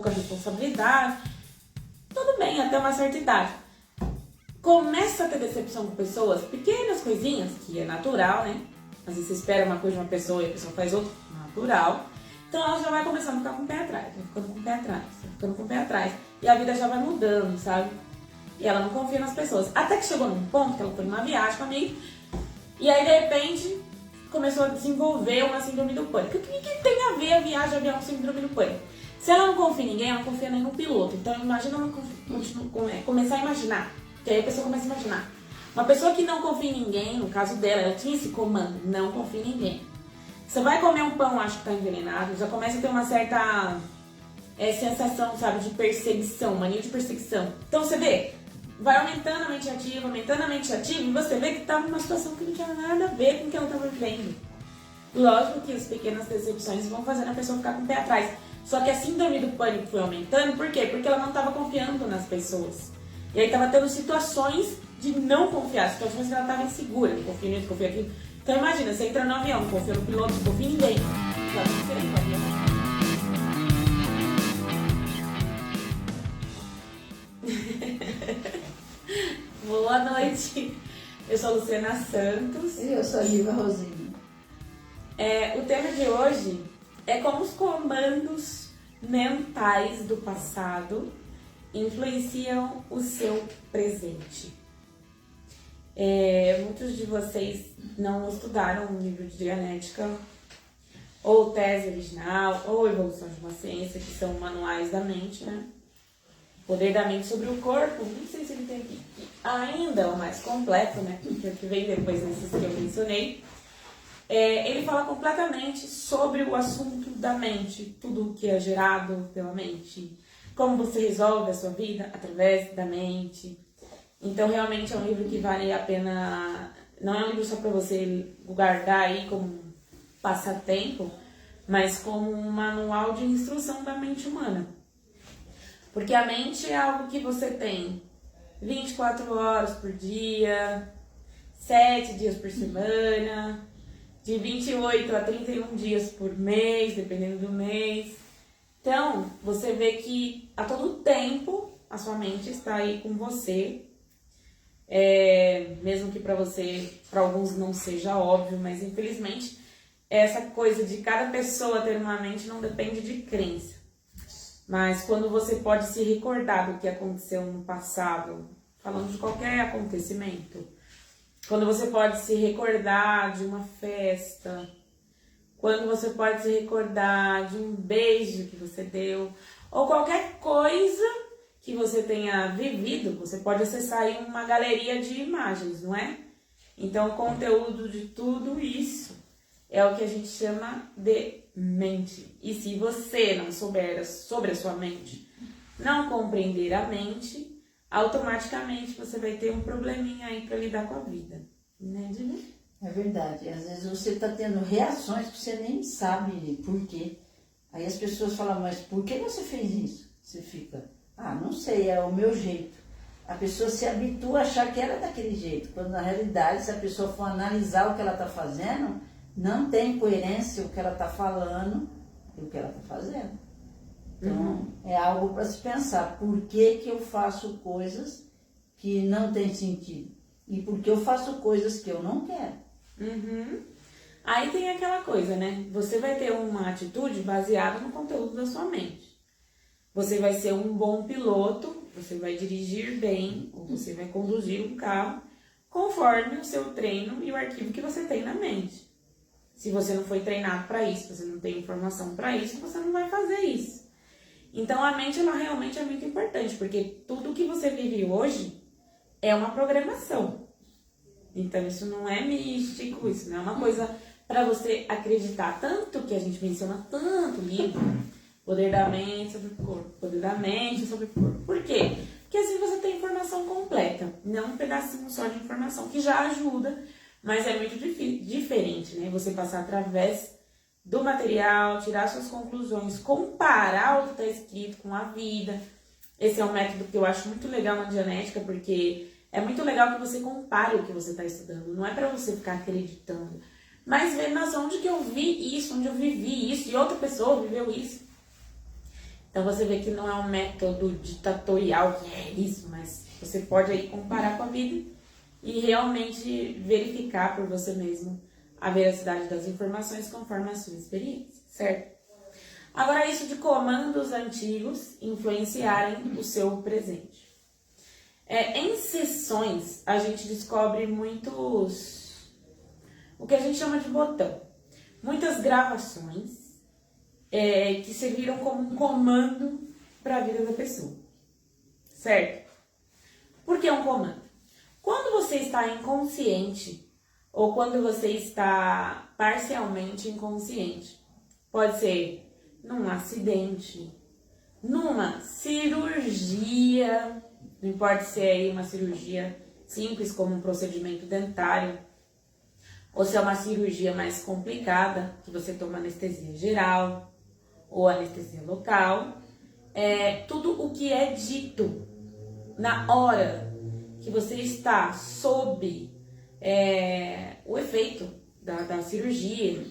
pouca responsabilidade. Tudo bem, até uma certa idade. Começa a ter decepção com pessoas, pequenas coisinhas, que é natural, né? Às vezes você espera uma coisa de uma pessoa e a pessoa faz outra, natural. Então ela já vai começando a ficar com o pé atrás, vai ficando com o pé atrás, vai ficando com o pé atrás. E a vida já vai mudando, sabe? E ela não confia nas pessoas. Até que chegou num ponto que ela foi numa viagem comigo, e aí de repente começou a desenvolver uma síndrome do pânico. O que tem a ver a viagem de avião com síndrome do pânico? Se ela não confia em ninguém, ela não confia nem no piloto. Então imagina ela começar a imaginar. Que aí a pessoa começa a imaginar. Uma pessoa que não confia em ninguém, no caso dela, ela tinha esse comando, não confia em ninguém. Você vai comer um pão, acho que tá envenenado, já começa a ter uma certa sensação, sabe, de perseguição, mania de perseguição. Então você vê, vai aumentando a mente ativa, e você vê que tá numa situação que não tinha nada a ver com o que ela estava vivendo. Lógico que as pequenas decepções vão fazendo a pessoa ficar com o pé atrás. Só que a síndrome do pânico foi aumentando, por quê? Porque ela não estava confiando nas pessoas. E aí estava tendo situações de não confiar, situações que ela estava insegura, não confia nisso, confia aquilo. Então imagina, você entra no avião, não confia no piloto, não confia em ninguém. Já não sei, no avião. Boa noite, eu sou Luciana Santos. E eu sou a Liva Rosinha. O tema de hoje é como os comandos mentais do passado influenciam o seu presente. Muitos de vocês não estudaram um livro de Dianética, ou Tese Original, ou Evolução de uma Ciência, que são manuais da mente, né? Poder da Mente sobre o Corpo, não sei se ele tem aqui, ainda é o mais completo, né? Que é o que vem depois desses que eu mencionei. Ele fala completamente sobre o assunto da mente, tudo o que é gerado pela mente, como você resolve a sua vida através da mente. Então, realmente é um livro que vale a pena. Não é um livro só para você guardar aí como passatempo, mas como um manual de instrução da mente humana. Porque a mente é algo que você tem 24 horas por dia, 7 dias por semana, de 28 a 31 dias por mês, dependendo do mês. Então, você vê que a todo tempo a sua mente está aí com você. Mesmo que para alguns não seja óbvio, mas infelizmente essa coisa de cada pessoa ter uma mente não depende de crença. Mas quando você pode se recordar do que aconteceu no passado, falando de qualquer acontecimento, quando você pode se recordar de uma festa, quando você pode se recordar de um beijo que você deu, ou qualquer coisa que você tenha vivido, você pode acessar aí uma galeria de imagens, não é? Então, o conteúdo de tudo isso é o que a gente chama de mente. E se você não souber sobre a sua mente, não compreender a mente, automaticamente você vai ter um probleminha aí para lidar com a vida, né, Dini? É verdade. Às vezes você está tendo reações que você nem sabe por quê. Aí as pessoas falam, mas por que você fez isso? Você fica, não sei, é o meu jeito. A pessoa se habitua a achar que era daquele jeito, quando na realidade, se a pessoa for analisar o que ela está fazendo, não tem coerência o que ela está falando e o que ela está fazendo. Então, é algo para se pensar. Por que eu faço coisas que não têm sentido? E por que eu faço coisas que eu não quero? Aí tem aquela coisa, né? Você vai ter uma atitude baseada no conteúdo da sua mente. Você vai ser um bom piloto, você vai dirigir bem, ou você vai conduzir um carro, conforme o seu treino e o arquivo que você tem na mente. Se você não foi treinado para isso, você não tem informação para isso, você não vai fazer isso. Então a mente, ela realmente é muito importante, porque tudo que você vive hoje é uma programação. Então isso não é místico, isso não é uma coisa para você acreditar. Tanto que a gente menciona tanto livro, Poder da Mente sobre o Corpo, Poder da Mente sobre o Corpo. Por quê? Porque assim você tem informação completa, não um pedacinho só de informação, que já ajuda, mas é muito diferente, né? Você passar através do material, tirar suas conclusões, comparar o que está escrito com a vida. Esse é um método que eu acho muito legal na Dianética, porque é muito legal que você compare o que você está estudando. Não é para você ficar acreditando, mas ver, mas onde que eu vi isso, onde eu vivi isso, e outra pessoa viveu isso. Então você vê que não é um método ditatorial que é isso, mas você pode aí comparar com a vida e realmente verificar por você mesmo a veracidade das informações conforme a sua experiência, certo? Agora, isso de comandos antigos influenciarem o seu presente. Em sessões, a gente descobre o que a gente chama de botão. Muitas gravações que serviram como um comando para a vida da pessoa, certo? Por que um comando? Quando você está inconsciente ou quando você está parcialmente inconsciente, pode ser num acidente, numa cirurgia, não importa se é aí uma cirurgia simples como um procedimento dentário, ou se é uma cirurgia mais complicada, que você toma anestesia geral ou anestesia local, tudo o que é dito na hora que você está sob o efeito da cirurgia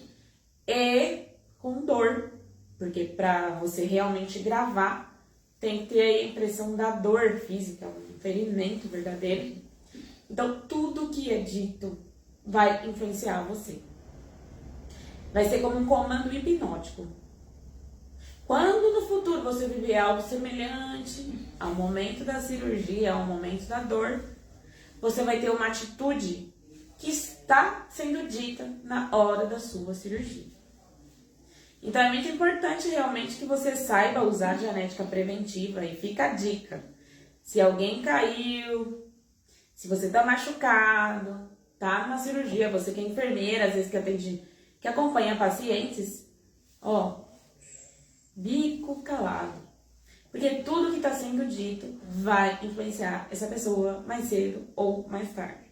é com dor, porque para você realmente gravar tem que ter a impressão da dor física, um ferimento verdadeiro. Então tudo que é dito vai influenciar você. Vai ser como um comando hipnótico. Quando no futuro você viver algo semelhante ao momento da cirurgia, ao momento da dor, você vai ter uma atitude que está sendo dita na hora da sua cirurgia. Então é muito importante realmente que você saiba usar a genética preventiva. E fica a dica: se alguém caiu, se você está machucado, tá numa cirurgia, você que é enfermeira, às vezes que acompanha pacientes, bico calado. Porque tudo que está sendo dito vai influenciar essa pessoa mais cedo ou mais tarde.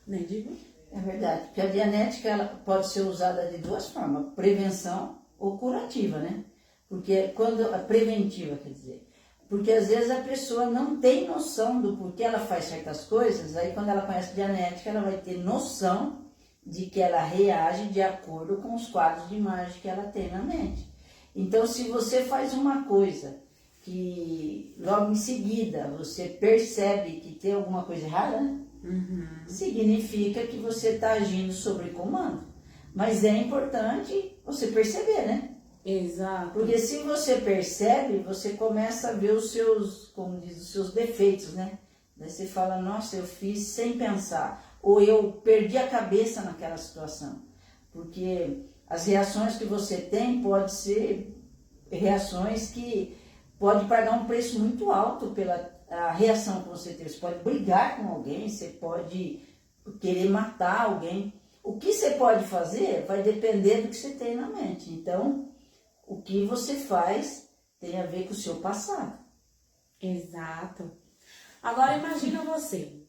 Né, Diva? É verdade, porque a genética ela pode ser usada de duas formas, prevenção ou curativa, né? Porque a preventiva, quer dizer, porque às vezes a pessoa não tem noção do porquê ela faz certas coisas, aí quando ela conhece genética, ela vai ter noção de que ela reage de acordo com os quadros de imagem que ela tem na mente. Então, se você faz uma coisa que logo em seguida você percebe que tem alguma coisa errada, né? Significa que você está agindo sobre comando. Mas é importante você perceber, né? Exato. Porque se você percebe, você começa a ver os seus, como diz, os seus defeitos, né? Daí você fala, nossa, eu fiz sem pensar. Ou eu perdi a cabeça naquela situação. Porque as reações que você tem podem ser reações que pode pagar um preço muito alto pela a reação que você teve. Você pode brigar com alguém, você pode querer matar alguém. O que você pode fazer vai depender do que você tem na mente. Então, o que você faz tem a ver com o seu passado. Exato. Agora imagina você.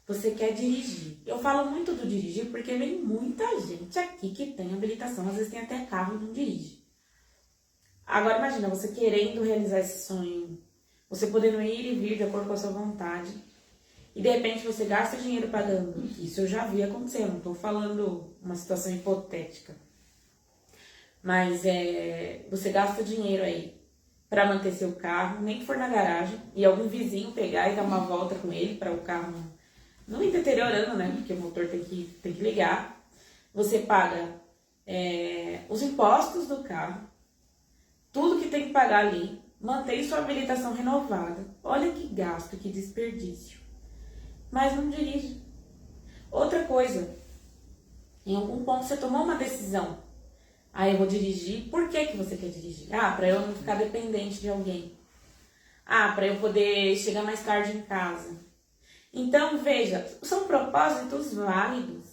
Você quer dirigir. Eu falo muito do dirigir porque vem muita gente aqui que tem habilitação, às vezes tem até carro e não dirige. Agora imagina você querendo realizar esse sonho, você podendo ir e vir de acordo com a sua vontade, e de repente você gasta dinheiro pagando. Isso eu já vi acontecer, não estou falando uma situação hipotética. Mas você gasta dinheiro aí para manter seu carro, nem que for na garagem, e algum vizinho pegar e dar uma volta com ele para o carro não ir deteriorando, né? Porque o motor tem que ligar. Você paga os impostos do carro, tudo que tem que pagar ali, mantém sua habilitação renovada. Olha que gasto, que desperdício. Mas não dirige. Outra coisa, em algum ponto você tomou uma decisão. Eu vou dirigir. Por que você quer dirigir? Para eu não ficar dependente de alguém. Para eu poder chegar mais tarde em casa. Então, veja, são propósitos válidos.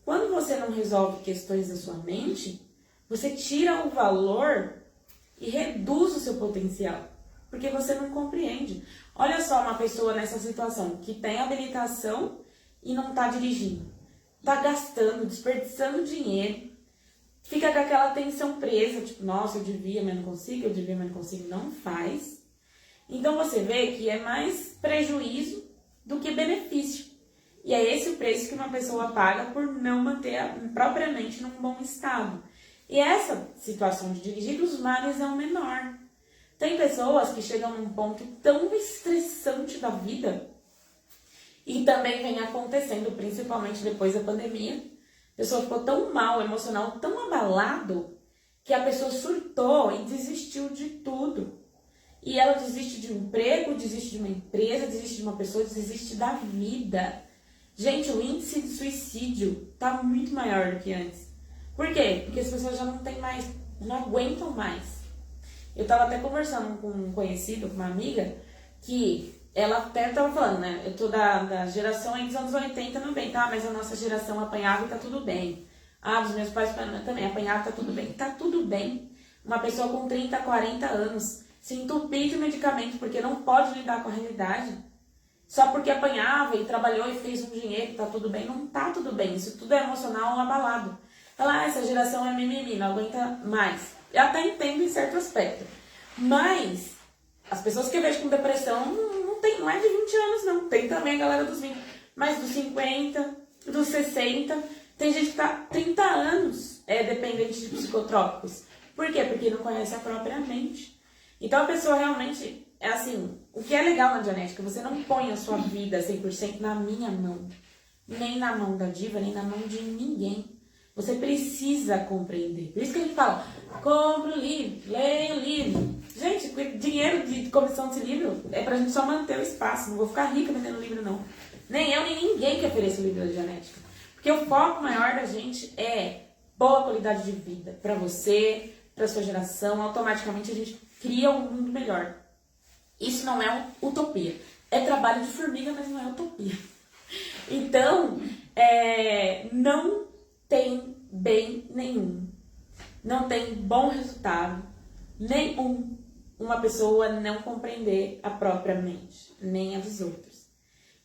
Quando você não resolve questões da sua mente, você tira o valor e reduz o seu potencial, porque você não compreende. Olha só uma pessoa nessa situação, que tem habilitação e não está dirigindo. Está gastando, desperdiçando dinheiro, fica com aquela tensão presa, tipo, nossa, eu devia, mas não consigo, eu devia, mas não consigo, não faz. Então você vê que é mais prejuízo do que benefício. E é esse o preço que uma pessoa paga por não manter propriamente num bom estado. E essa situação de dirigir, os males é o menor. Tem pessoas que chegam num ponto tão estressante da vida, e também vem acontecendo, principalmente depois da pandemia. A pessoa ficou tão mal, emocional, tão abalado, que a pessoa surtou e desistiu de tudo. E ela desiste de um emprego, desiste de uma empresa, desiste de uma pessoa, desiste da vida. Gente, o índice de suicídio tá muito maior do que antes. Por quê? Porque as pessoas já não tem mais, não aguentam mais. Eu tava até conversando com um conhecido, com uma amiga, que ela até tava falando, né? Eu tô da geração aí dos anos 80 e 90, mas a nossa geração apanhava e tá tudo bem. Dos meus pais também apanhava e tá tudo bem. Tá tudo bem. Uma pessoa com 30, 40 anos se entupir de medicamento porque não pode lidar com a realidade. Só porque apanhava e trabalhou e fez um dinheiro, tá tudo bem. Não tá tudo bem. Isso tudo é emocional abalado. Fala, essa geração é mimimi, não aguenta mais. Eu até entendo em certo aspecto. Mas as pessoas que eu vejo com depressão não é de 20 anos, não. Tem também a galera dos 20, mas dos 50, dos 60. Tem gente que tá 30 anos dependente de psicotrópicos. Por quê? Porque não conhece a própria mente. Então a pessoa realmente, o que é legal na Dianética, você não põe a sua vida 100% na minha mão. Nem na mão da diva, nem na mão de ninguém. Você precisa compreender. Por isso que a gente fala, compre o livro, leia o livro. Gente, dinheiro de comissão desse livro é pra gente só manter o espaço. Não vou ficar rica vendendo livro, não. Nem eu, nem ninguém que ofereça o livro da Dianética. Porque o foco maior da gente é boa qualidade de vida. Pra você, pra sua geração. Automaticamente a gente cria um mundo melhor. Isso não é utopia. É trabalho de formiga, mas não é utopia. Então, não tem bem nenhum. Não tem bom resultado nenhum uma pessoa não compreender a própria mente, nem a dos outros.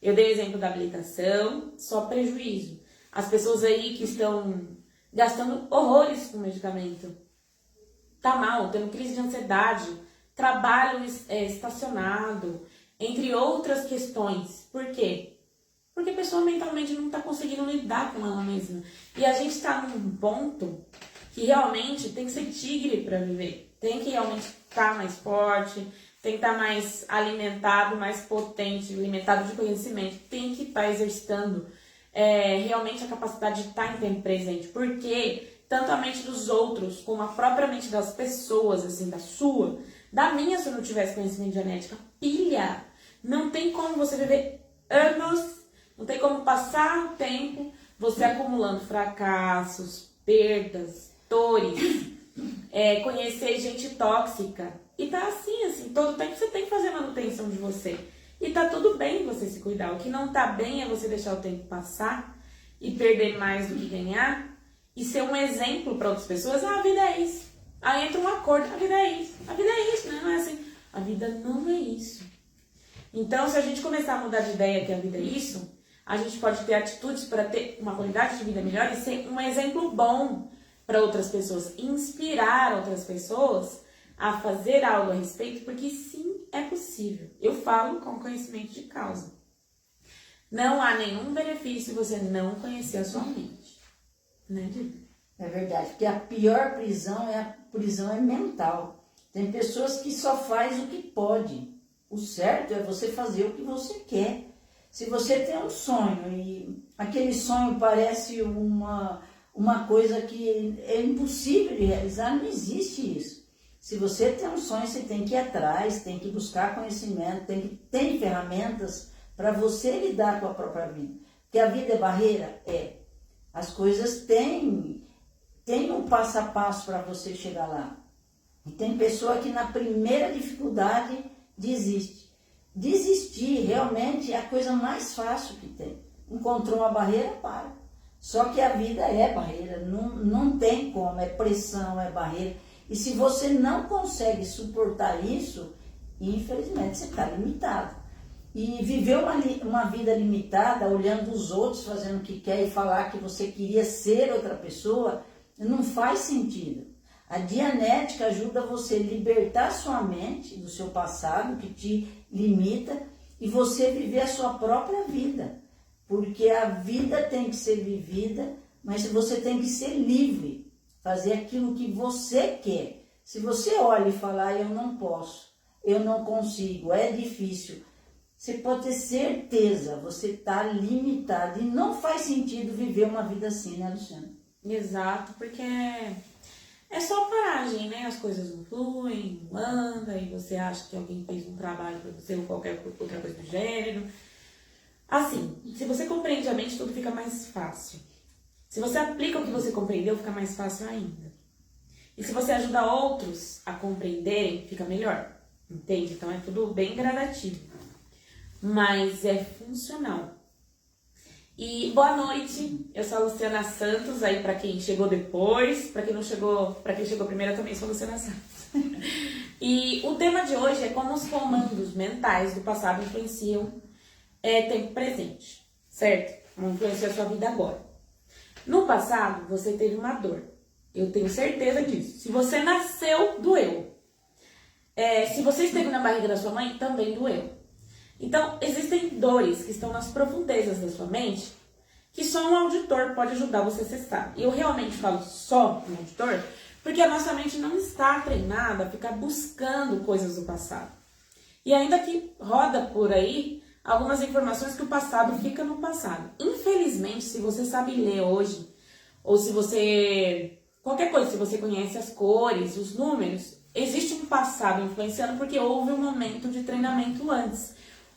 Eu dei o exemplo da habilitação, só prejuízo. As pessoas aí que estão gastando horrores com medicamento, tá mal, tendo crise de ansiedade, trabalho estacionado, entre outras questões. Por quê? Porque a pessoa mentalmente não está conseguindo lidar com ela mesma. E a gente está num ponto que realmente tem que ser tigre para viver. Tem que realmente estar mais forte, tem que estar mais alimentado, mais potente, alimentado de conhecimento. Tem que estar exercitando realmente a capacidade de estar em tempo presente. Porque tanto a mente dos outros, como a própria mente das pessoas, assim, da minha, se eu não tivesse conhecimento de genética, pilha. Não tem como você viver anos. Não tem como passar o tempo você acumulando fracassos, perdas, dores, conhecer gente tóxica. E tá assim, todo tempo você tem que fazer manutenção de você. E tá tudo bem você se cuidar. O que não tá bem é você deixar o tempo passar e perder mais do que ganhar e ser um exemplo para outras pessoas. A vida é isso. Aí entra um acordo, a vida é isso. A vida é isso, né? Não é assim. A vida não é isso. Então, se a gente começar a mudar de ideia que a vida é isso, a gente pode ter atitudes para ter uma qualidade de vida melhor e ser um exemplo bom para outras pessoas, inspirar outras pessoas a fazer algo a respeito, porque sim, é possível. Eu falo com conhecimento de causa. Não há nenhum benefício você não conhecer a sua mente. Né, Diva? É verdade, porque a pior prisão é mental. Tem pessoas que só faz o que pode. O certo é você fazer o que você quer. Se você tem um sonho e aquele sonho parece uma coisa que é impossível de realizar, não existe isso. Se você tem um sonho, você tem que ir atrás, tem que buscar conhecimento, tem ferramentas para você lidar com a própria vida. Porque a vida é barreira? É. As coisas têm um passo a passo para você chegar lá. E tem pessoa que na primeira dificuldade desiste. Desistir realmente é a coisa mais fácil que tem. Encontrou uma barreira, para. Só que a vida é barreira, não tem como, é pressão, é barreira. E se você não consegue suportar isso, infelizmente você está limitado. E viver uma vida limitada, olhando os outros, fazendo o que quer e falar que você queria ser outra pessoa, não faz sentido. A Dianética ajuda você a libertar sua mente do seu passado, que te limita, e você viver a sua própria vida. Porque a vida tem que ser vivida, mas você tem que ser livre, fazer aquilo que você quer. Se você olha e fala, eu não posso, eu não consigo, é difícil, você pode ter certeza, você está limitado e não faz sentido viver uma vida assim, né, Luciana? Exato, porque é só paragem, né? As coisas não fluem, não andam, e você acha que alguém fez um trabalho pra você ou qualquer outra coisa do gênero. Assim, se você compreende a mente, tudo fica mais fácil. Se você aplica o que você compreendeu, fica mais fácil ainda. E se você ajuda outros a compreenderem, fica melhor. Entende? Então é tudo bem gradativo. Mas é funcional. E boa noite, eu sou a Luciana Santos, aí pra quem chegou depois, pra quem não chegou, para quem chegou primeiro eu também sou a Luciana Santos. E o tema de hoje é como os comandos mentais do passado influenciam tempo presente, certo? Como influencia a sua vida agora. No passado, você teve uma dor. Eu tenho certeza disso. Se você nasceu, doeu. Se você esteve na barriga da sua mãe, também doeu. Então, existem dores que estão nas profundezas da sua mente que só um auditor pode ajudar você a acessar. E eu realmente falo só um auditor porque a nossa mente não está treinada a ficar buscando coisas do passado. E ainda que roda por aí algumas informações que o passado fica no passado. Infelizmente, se você sabe ler hoje, ou se você... qualquer coisa, se você conhece as cores, os números, existe um passado influenciando porque houve um momento de treinamento antes.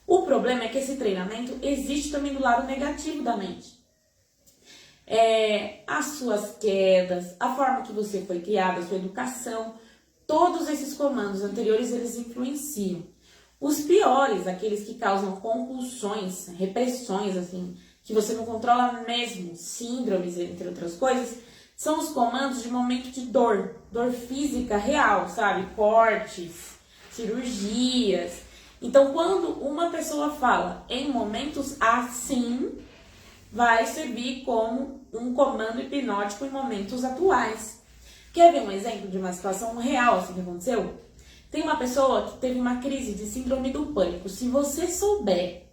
O problema é que esse treinamento existe também do lado negativo da mente. As suas quedas, a forma que você foi criada, a sua educação, todos esses comandos anteriores, eles influenciam. Os piores, aqueles que causam compulsões, repressões, assim, que você não controla mesmo, síndromes, entre outras coisas, são os comandos de momento de dor física real, sabe? Cortes, cirurgias. Então, quando uma pessoa fala em momentos assim, vai servir como um comando hipnótico em momentos atuais. Quer ver um exemplo de uma situação real assim que aconteceu? Tem uma pessoa que teve uma crise de síndrome do pânico. Se você souber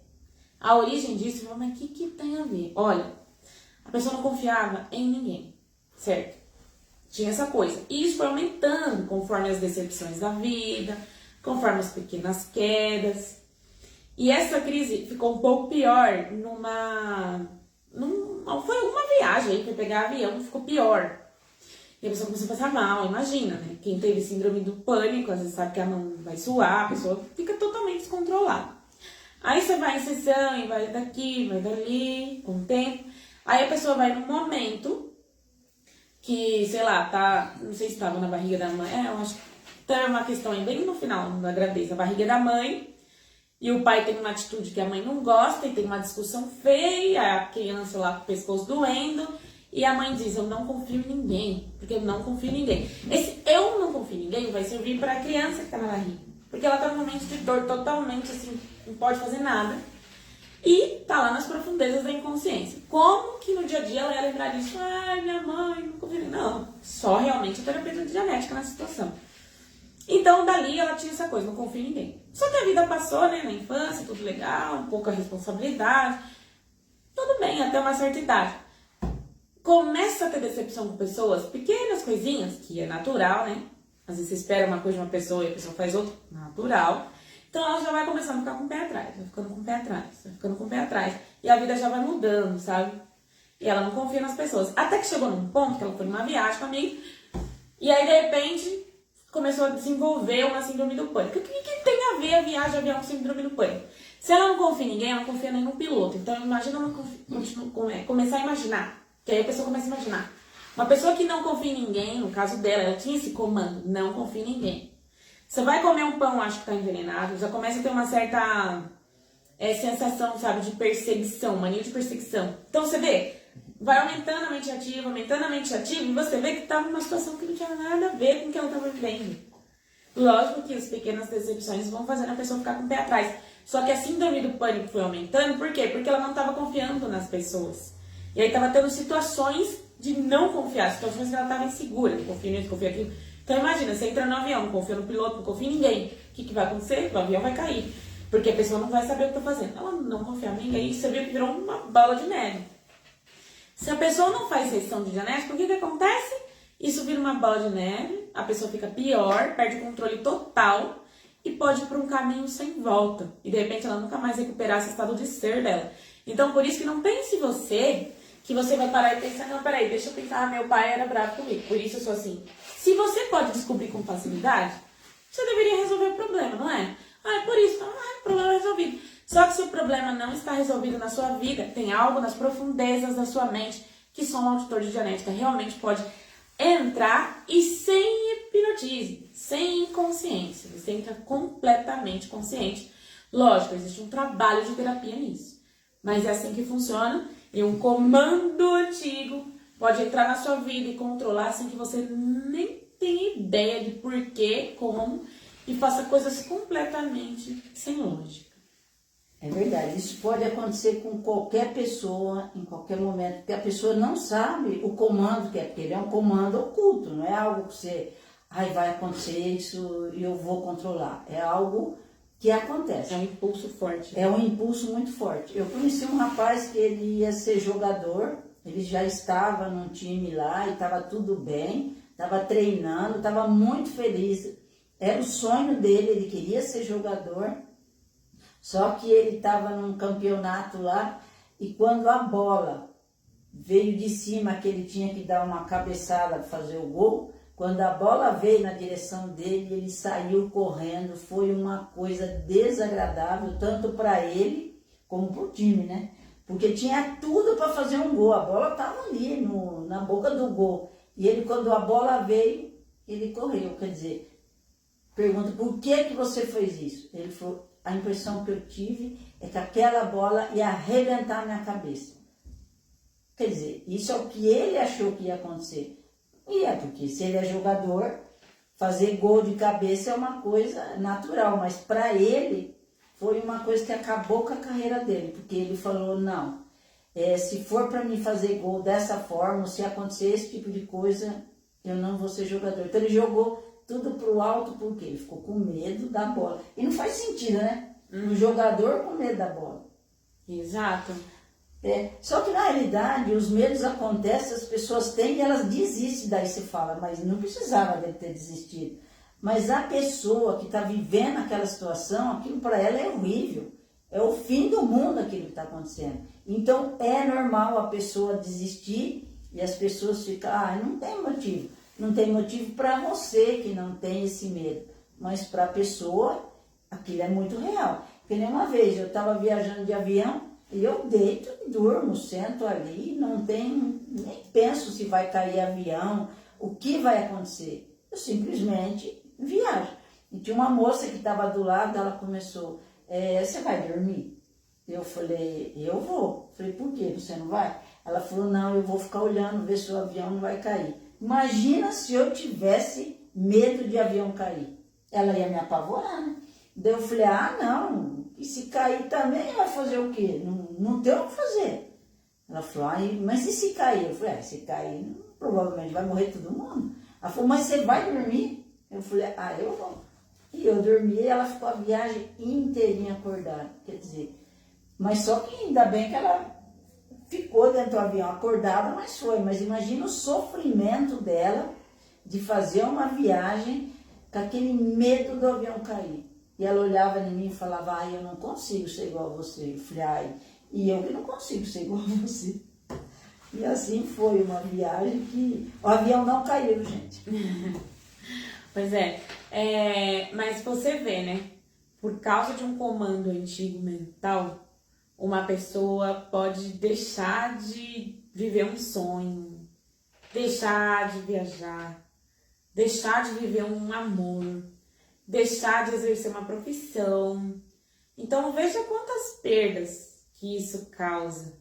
a origem disso, você fala, mas o que tem a ver? Olha, a pessoa não confiava em ninguém, certo? Tinha essa coisa. E isso foi aumentando conforme as decepções da vida, conforme as pequenas quedas. E essa crise ficou um pouco pior foi alguma viagem aí, foi pegar avião, ficou pior. E a pessoa começou a passar mal, imagina, né? Quem teve síndrome do pânico, às vezes sabe que a mão vai suar, a pessoa fica totalmente descontrolada. Aí você vai em sessão e vai daqui, vai dali, com o tempo. Aí a pessoa vai num momento que, sei lá, tá, não sei se estava na barriga da mãe, eu acho que tem uma questão aí bem no final da gravidez, a barriga da mãe, e o pai tem uma atitude que a mãe não gosta, e tem uma discussão feia, a criança lá com o pescoço doendo, e a mãe diz, eu não confio em ninguém, porque eu não confio em ninguém. Esse eu não confio em ninguém vai servir para a criança que tá na barriga, porque ela tá num momento de dor totalmente assim, não pode fazer nada, e tá lá nas profundezas da inconsciência. Como que no dia a dia ela ia lembrar disso? Ai, minha mãe, não confio em ninguém. Não, só realmente a terapeuta de genética nessa situação. Então, dali ela tinha essa coisa, não confia em ninguém. Só que a vida passou, né, na infância, tudo legal, um pouco a responsabilidade. Tudo bem, até uma certa idade. Começa a ter decepção com pessoas, pequenas coisinhas, que é natural, né? Às vezes você espera uma coisa de uma pessoa e a pessoa faz outra, natural. Então ela já vai começando a ficar com o pé atrás, vai ficando com o pé atrás, vai ficando com o pé atrás. E a vida já vai mudando, sabe? E ela não confia nas pessoas. Até que chegou num ponto que ela foi numa viagem comigo, e aí de repente começou a desenvolver uma síndrome do pânico. O que tem a ver a viagem de avião com síndrome do pânico? Se ela não confia em ninguém, ela não confia nem no piloto. Então imagina começar a imaginar. Que aí a pessoa começa a imaginar. Uma pessoa que não confia em ninguém, no caso dela, ela tinha esse comando, não confia em ninguém. Você vai comer um pão, acho que tá envenenado, já começa a ter uma certa sensação, sabe, de perseguição, mania de perseguição. Então você vê, vai aumentando a mente ativa, e você vê que tá numa situação que não tinha nada a ver com o que ela estava vivendo. Lógico que as pequenas decepções vão fazendo a pessoa ficar com o pé atrás. Só que a síndrome do pânico foi aumentando, por quê? Porque ela não estava confiando nas pessoas. E aí estava tendo situações de não confiar, situações que ela estava insegura, não confia nisso, confia aquilo. Então imagina, você entra no avião, não confia no piloto, não confia em ninguém. O que vai acontecer? O avião vai cair. Porque a pessoa não vai saber o que está fazendo. Ela não confia em ninguém e você viu que virou uma bola de neve. Se a pessoa não faz sessão de genética, o que acontece? Isso vira uma bola de neve, a pessoa fica pior, perde o controle total e pode ir para um caminho sem volta. E de repente ela nunca mais recuperar esse estado de ser dela. Então por isso que não pense você que você vai parar e pensar, não, peraí, deixa eu pensar, meu pai era bravo comigo, por isso eu sou assim. Se você pode descobrir com facilidade, você deveria resolver o problema, não é? Ah, é por isso, então, problema resolvido. Só que se o problema não está resolvido na sua vida, tem algo nas profundezas da sua mente que só um auditor de dianética realmente pode entrar e sem hipnotismo, sem inconsciência. Você entra completamente consciente. Lógico, existe um trabalho de terapia nisso. Mas é assim que funciona. E um comando antigo pode entrar na sua vida e controlar sem que você nem tenha ideia de porquê, como, e faça coisas completamente sem lógica. É verdade, isso pode acontecer com qualquer pessoa, em qualquer momento, porque a pessoa não sabe o comando que é, porque ele é um comando oculto, não é algo que você, vai acontecer isso e eu vou controlar, é algo que acontece. É um impulso forte. É um impulso muito forte. Eu conheci um rapaz que ele ia ser jogador, ele já estava num time lá e estava tudo bem, estava treinando, estava muito feliz, era o sonho dele, ele queria ser jogador. Só que ele estava num campeonato lá e quando a bola veio de cima, que ele tinha que dar uma cabeçada para fazer o gol, quando a bola veio na direção dele, ele saiu correndo. Foi uma coisa desagradável, tanto para ele como para o time, né? Porque tinha tudo para fazer um gol, a bola estava ali na boca do gol. E ele, quando a bola veio, ele correu. Quer dizer, pergunta, por que você fez isso? Ele falou, a impressão que eu tive é que aquela bola ia arrebentar minha cabeça. Quer dizer, isso é o que ele achou que ia acontecer. E é porque se ele é jogador, fazer gol de cabeça é uma coisa natural, mas para ele foi uma coisa que acabou com a carreira dele, porque ele falou, não, se for para mim fazer gol dessa forma, se acontecer esse tipo de coisa, eu não vou ser jogador. Então ele jogou tudo pro alto, porque ele ficou com medo da bola. E não faz sentido, né? Um jogador com medo da bola. Exato. Só que na realidade os medos acontecem, as pessoas têm e elas desistem. Daí você fala, mas não precisava dele ter desistido. Mas a pessoa que está vivendo aquela situação, aquilo para ela é horrível. É o fim do mundo aquilo que está acontecendo. Então é normal a pessoa desistir e as pessoas ficam, não tem motivo. Não tem motivo para você que não tem esse medo, mas para a pessoa, aquilo é muito real. Porque nem uma vez eu estava viajando de avião e eu deito e durmo, sento ali, nem penso se vai cair avião, o que vai acontecer. Eu simplesmente viajo. E tinha uma moça que estava do lado, ela começou, você vai dormir? Eu falei, eu vou. Falei, por quê? Você não vai? Ela falou, não, eu vou ficar olhando, ver se o avião não vai cair. Imagina se eu tivesse medo de avião cair. Ela ia me apavorar, né? Daí eu falei, não, e se cair também vai fazer o quê? Não tem o que fazer. Ela falou, mas e se cair? Eu falei, se cair, provavelmente vai morrer todo mundo. Ela falou, mas você vai dormir? Eu falei, eu vou. E eu dormi e ela ficou a viagem inteirinha acordada. Quer dizer, mas só que ainda bem que ela ficou dentro do avião acordada, mas foi. Mas imagina o sofrimento dela de fazer uma viagem com aquele medo do avião cair. E ela olhava em mim e falava, eu não consigo ser igual a você. Eu falei, e eu que não consigo ser igual a você. E assim foi uma viagem que o avião não caiu, gente. Pois mas você vê, né? Por causa de um comando antigo mental, uma pessoa pode deixar de viver um sonho, deixar de viajar, deixar de viver um amor, deixar de exercer uma profissão. Então veja quantas perdas que isso causa.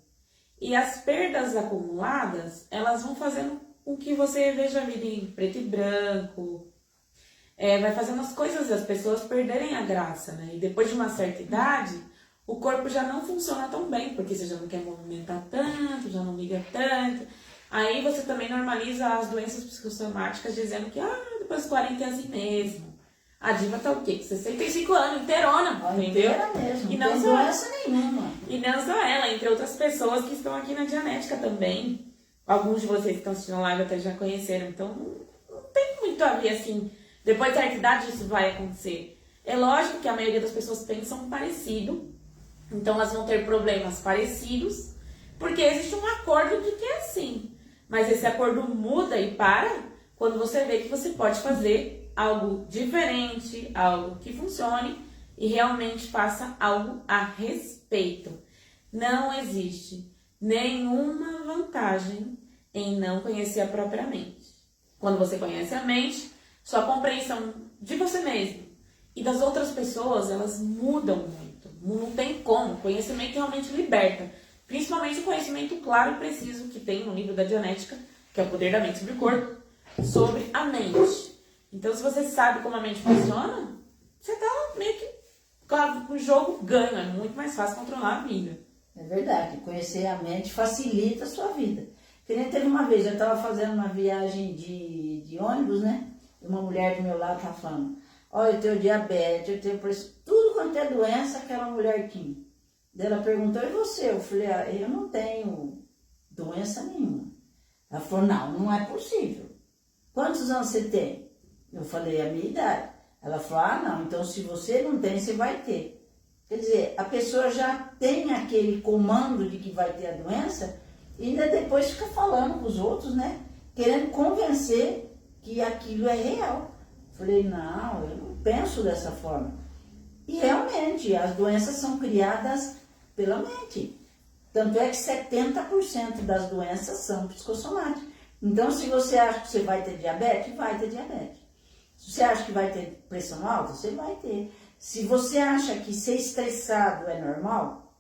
E as perdas acumuladas, elas vão fazendo com que você veja a vida em preto e branco, vai fazendo as coisas das pessoas perderem a graça, né? E depois de uma certa idade, o corpo já não funciona tão bem, porque você já não quer movimentar tanto, já não liga tanto. Aí você também normaliza as doenças psicossomáticas dizendo que depois dos 40 é assim mesmo. A diva tá o quê? 65 anos, inteirona, entendeu? Inteira mesmo, E não tem só doença nenhuma. E não só ela, entre outras pessoas que estão aqui na Dianética também. Alguns de vocês que estão assistindo a live até já conheceram, então não tem muito muito a ver, assim, depois de certa idade isso vai acontecer. É lógico que a maioria das pessoas pensam parecido, então elas vão ter problemas parecidos, porque existe um acordo de que é assim. Mas esse acordo muda e para quando você vê que você pode fazer algo diferente, algo que funcione e realmente faça algo a respeito. Não existe nenhuma vantagem em não conhecer a própria mente. Quando você conhece a mente, sua compreensão de você mesmo e das outras pessoas, elas mudam muito. Não tem como. O conhecimento realmente liberta. Principalmente o conhecimento claro e preciso que tem no livro da Dianética, que é o poder da mente sobre o corpo, sobre a mente. Então, se você sabe como a mente funciona, você tá meio que com o jogo ganho. É muito mais fácil controlar a vida. É verdade. Conhecer a mente facilita a sua vida. Que nem teve uma vez, eu estava fazendo uma viagem de ônibus, né? E uma mulher do meu lado estava falando, olha, eu tenho diabetes, eu tenho pressão, tudo quanto é doença, aquela mulher tinha. Daí ela perguntou, e você? Eu falei, eu não tenho doença nenhuma. Ela falou, não é possível. Quantos anos você tem? Eu falei, a minha idade. Ela falou, não, então se você não tem, você vai ter. Quer dizer, a pessoa já tem aquele comando de que vai ter a doença e ainda depois fica falando com os outros, né? Querendo convencer que aquilo é real. Eu falei, não, eu não penso dessa forma. E realmente, as doenças são criadas pela mente. Tanto é que 70% das doenças são psicossomáticas. Então, se você acha que você vai ter diabetes, vai ter diabetes. Se você acha que vai ter pressão alta, você vai ter. Se você acha que ser estressado é normal,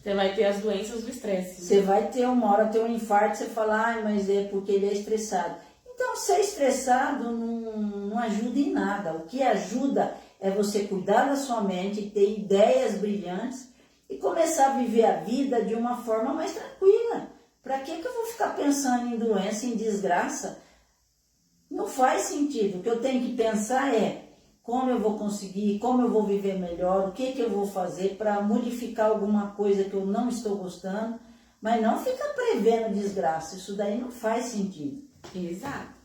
você vai ter as doenças do estresse. Você vai ter uma hora, ter um infarto, você fala, mas é porque ele é estressado. Então, ser estressado não ajuda em nada. O que ajuda é você cuidar da sua mente, ter ideias brilhantes e começar a viver a vida de uma forma mais tranquila. Para que eu vou ficar pensando em doença, em desgraça? Não faz sentido. O que eu tenho que pensar é como eu vou conseguir, como eu vou viver melhor, o que eu vou fazer para modificar alguma coisa que eu não estou gostando, mas não ficar prevendo desgraça. Isso daí não faz sentido. Exato.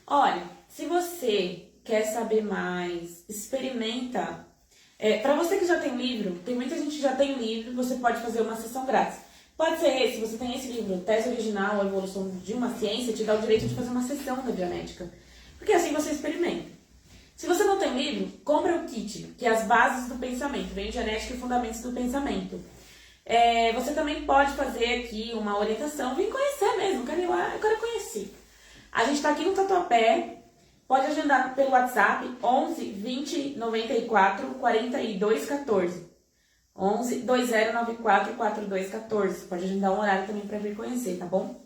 Olha, se você quer saber mais, experimenta. Para você que já tem livro, tem muita gente que já tem livro, você pode fazer uma sessão grátis. Pode ser esse, você tem esse livro, Tese Original, A Evolução de uma Ciência, te dá o direito de fazer uma sessão da Dianética. Porque assim você experimenta. Se você não tem livro, compre o kit, que é as bases do pensamento, vem Dianética e Fundamentos do Pensamento. Você também pode fazer aqui uma orientação, vem conhecer mesmo, eu quero conhecer. A gente está aqui no Tatuapé, pode agendar pelo WhatsApp 11 20 94 42 14. 11 2094 42 14. Pode agendar um horário também para vir conhecer, tá bom?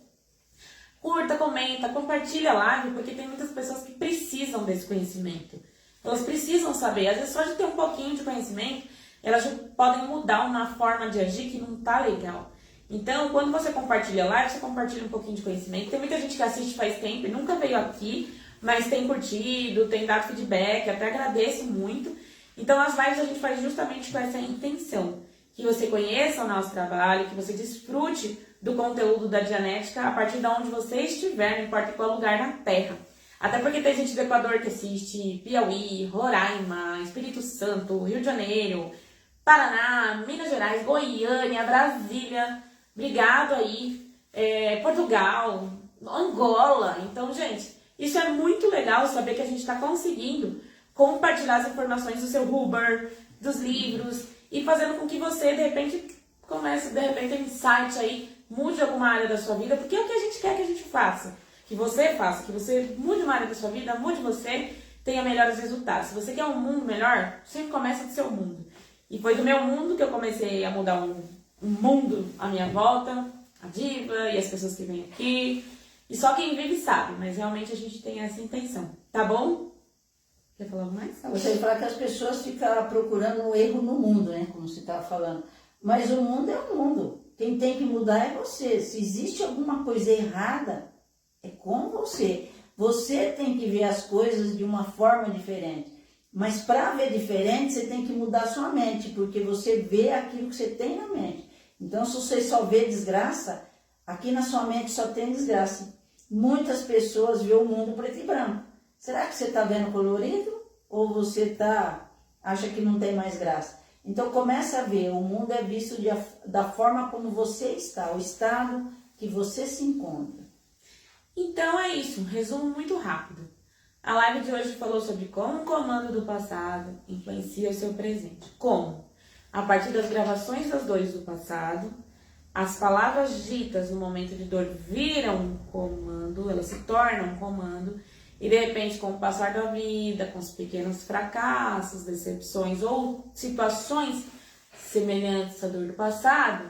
Curta, comenta, compartilha a live, porque tem muitas pessoas que precisam desse conhecimento. Elas precisam saber, às vezes só de ter um pouquinho de conhecimento, elas já podem mudar uma forma de agir que não tá legal. Então, quando você compartilha a live, você compartilha um pouquinho de conhecimento. Tem muita gente que assiste faz tempo e nunca veio aqui, mas tem curtido, tem dado feedback, até agradeço muito. Então, as lives a gente faz justamente com essa intenção, que você conheça o nosso trabalho, que você desfrute do conteúdo da Dianética a partir de onde você estiver, não importa qual lugar na Terra. Até porque tem gente do Equador que assiste, Piauí, Roraima, Espírito Santo, Rio de Janeiro, Paraná, Minas Gerais, Goiânia, Brasília, obrigado aí, Portugal, Angola. Então, gente, isso é muito legal saber que a gente está conseguindo compartilhar as informações do seu Huber, dos livros, e fazendo com que você, de repente, comece, de repente, um insight aí, mude alguma área da sua vida, porque é o que a gente quer que a gente faça. Que você faça, que você mude uma área da sua vida, mude você, tenha melhores resultados. Se você quer um mundo melhor, sempre começa do seu mundo. E foi do meu mundo que eu comecei a mudar um mundo à minha volta, a diva e as pessoas que vêm aqui. E só quem vive sabe, mas realmente a gente tem essa intenção. Tá bom? Quer falar mais? Você fala que as pessoas ficam procurando o erro no mundo, né? Como você estava falando. Mas o mundo é o mundo. Quem tem que mudar é você. Se existe alguma coisa errada, é com você. Você tem que ver as coisas de uma forma diferente. Mas para ver diferente, você tem que mudar sua mente, porque você vê aquilo que você tem na mente. Então, se você só vê desgraça, aqui na sua mente só tem desgraça. Muitas pessoas veem o mundo preto e branco. Será que você está vendo colorido ou você acha que não tem mais graça? Então começa a ver, o mundo é visto da forma como você está, o estado que você se encontra. Então é isso, um resumo muito rápido. A live de hoje falou sobre como o comando do passado influencia o seu presente. Como? A partir das gravações das dores do passado, as palavras ditas no momento de dor viram um comando, elas se tornam um comando, e de repente, com o passar da vida, com os pequenos fracassos, decepções ou situações semelhantes à dor do passado,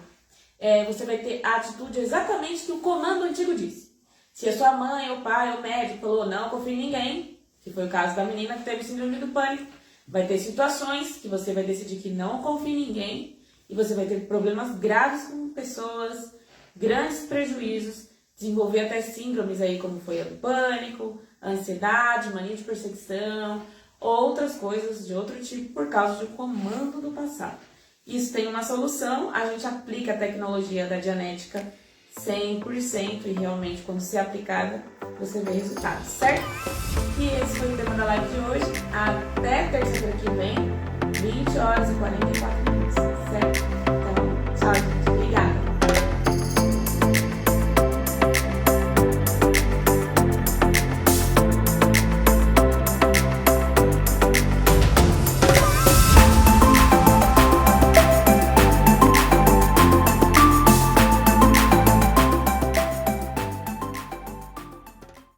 você vai ter a atitude exatamente que o comando antigo disse. Se a sua mãe, ou pai, ou médico falou não confie em ninguém, que foi o caso da menina que teve síndrome do pânico, vai ter situações que você vai decidir que não confia em ninguém e você vai ter problemas graves com pessoas, grandes prejuízos, desenvolver até síndromes aí como foi a do pânico, a ansiedade, mania de perseguição, outras coisas de outro tipo por causa de um comando do passado. Isso tem uma solução, a gente aplica a tecnologia da Dianética 100% e realmente quando ser aplicada você vê resultados, certo? E esse foi o tema da live de hoje. Até terça-feira que vem, 20 horas e 44 minutos, certo? Então, tchau!